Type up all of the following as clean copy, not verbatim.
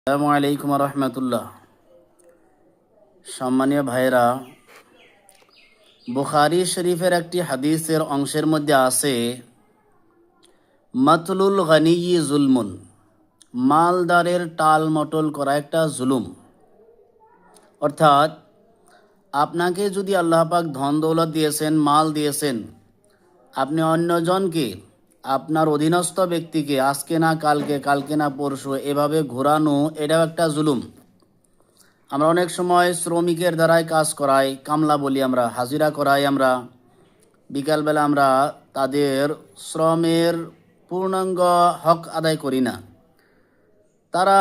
আসসালামু আলাইকুম রহমতুল্লাহ। সম্মানীয় ভাইরা, বুখারী শরীফের একটি হাদিসের অংশের মধ্যে আছে, মাতলুল গানিয়্যি জুলমুন, মালদারের টাল মটল করা একটা জুলুম। অর্থাৎ আপনাকে যদি আল্লাহ পাক ধন দৌলত দিয়েছেন, মাল দিয়েছেন, আপনি অন্যজনকে, আপনার অধীনস্থ ব্যক্তিকে আজকে না কালকে, কালকে না পরশু এভাবে ঘোরানো, এটাও একটা জুলুম। আমরা অনেক সময় শ্রমিকের দ্বারাই কাজ করাই, কামলা বলি আমরা, হাজিরা করাই আমরা। বিকালবেলা আমরা তাদের শ্রমের পূর্ণাঙ্গ হক আদায় করি না। তারা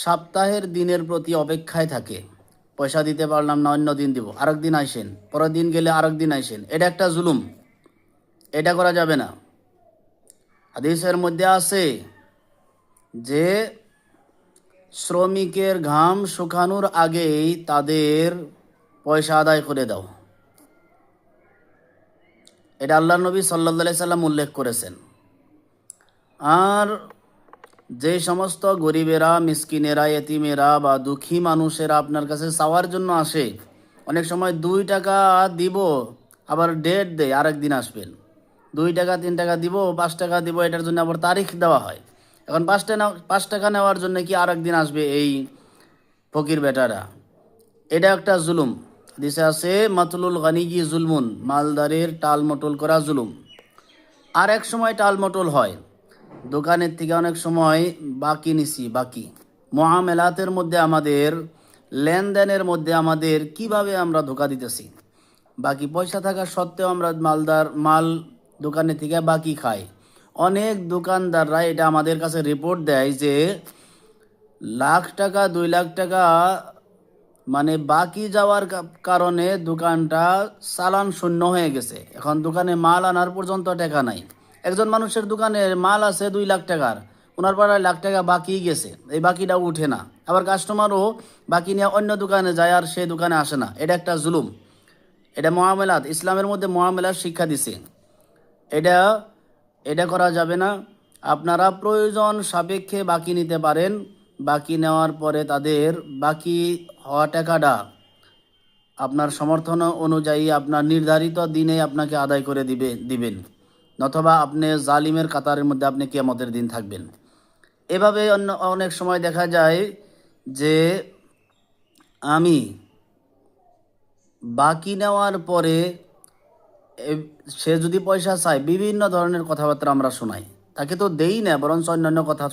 সপ্তাহের দিনের প্রতি অপেক্ষায় থাকে, পয়সা দিতে পারলাম না, অন্য দিন দিব, আরেক দিন আইসেন, পরের দিন গেলে আরেক দিন আইসেন। এটা একটা জুলুম, এটা করা যাবে না। হাদিসের মধ্যে আছে যে শ্রমিকের ঘাম শুকানোর আগেই তাদের পয়সা আদায় করে দাও। এটা আল্লাহ নবী সাল্লাল্লাহু আলাইহি সাল্লাম উল্লেখ করেছেন। আর যে সমস্ত গরিবেরা, মিসকিনেরা, এতিমেরা বা দুঃখী মানুষেরা আপনার কাছে চাওয়ার জন্য আসে, অনেক সময় 2 টাকা দিব, আবার ডেট দেয় আরেক দিন আসবেন। 2 টাকা 3 টাকা দিব, 5 টাকা দিব, এটার জন্য আবার তারিখ দেওয়া হয়। এখন 5 টাকা নেওয়ার জন্য কি আরেক দিন আসবে এই ফকির বেটারা? এটা একটা জুলুম। দিশে আছে মাতলুল গানিয়্যি জুলমুন, মালদারের টালমটোল করা জুলুম। আর এক সময় টালমটোল হয়, দোকানের থেকে অনেক সময় বাকি নিছি, বাকি মুআমেলাতের মধ্যে, আমাদের লেনদেনের মধ্যে আমাদের কিভাবে আমরা ধোকা দিতেছি। বাকি পয়সা থাকা সত্ত্বেও আমরা মাল দোকানের থেকে বাকি খাই। অনেক দোকানদাররা এটা আমাদের কাছে রিপোর্ট দেয় যে লাখ টাকা, 2 লাখ টাকা মানে বাকি যাওয়ার কারণে দোকানটা চালান শূন্য হয়ে গেছে। এখন দোকানে মাল আনার পর্যন্ত টাকা নাই। একজন মানুষের দোকানে মাল আছে 2 লাখ টাকার, ওনার পাড়ায় লাখ টাকা বাকি গেছে, এই বাকিটা উঠে না। আবার কাস্টমারও বাকি নিয়ে অন্য দোকানে যায়, আর সেই দোকানে আসে না। এটা একটা জুলুম। এটা মুআমেলাত, ইসলামের মধ্যে মুআমেলাত শিক্ষা দিছে। এটা এটা করা যাবে না। আপনারা প্রয়োজন সাপেক্ষে বাকি নিতে পারেন। বাকি নেওয়ার পরে তাদের বাকি হওয়া টাকাটা আপনার সমর্থন অনুযায়ী আপনার নির্ধারিত দিনে আপনাকে আদায় করে দিবেন, নতবা আপনি জালিমের কাতারের মধ্যে আপনি কিয়ামতের দিন থাকবেন। এভাবে অনেক সময় দেখা যায় যে আমি বাকি নেওয়ার পরে সে যদি পয়সা চায়, বিভিন্ন ধরনের কথাবার্তা আমরা শোনাই। তাকে তো দেই না, বরঞ্চ অন্যান্য কথা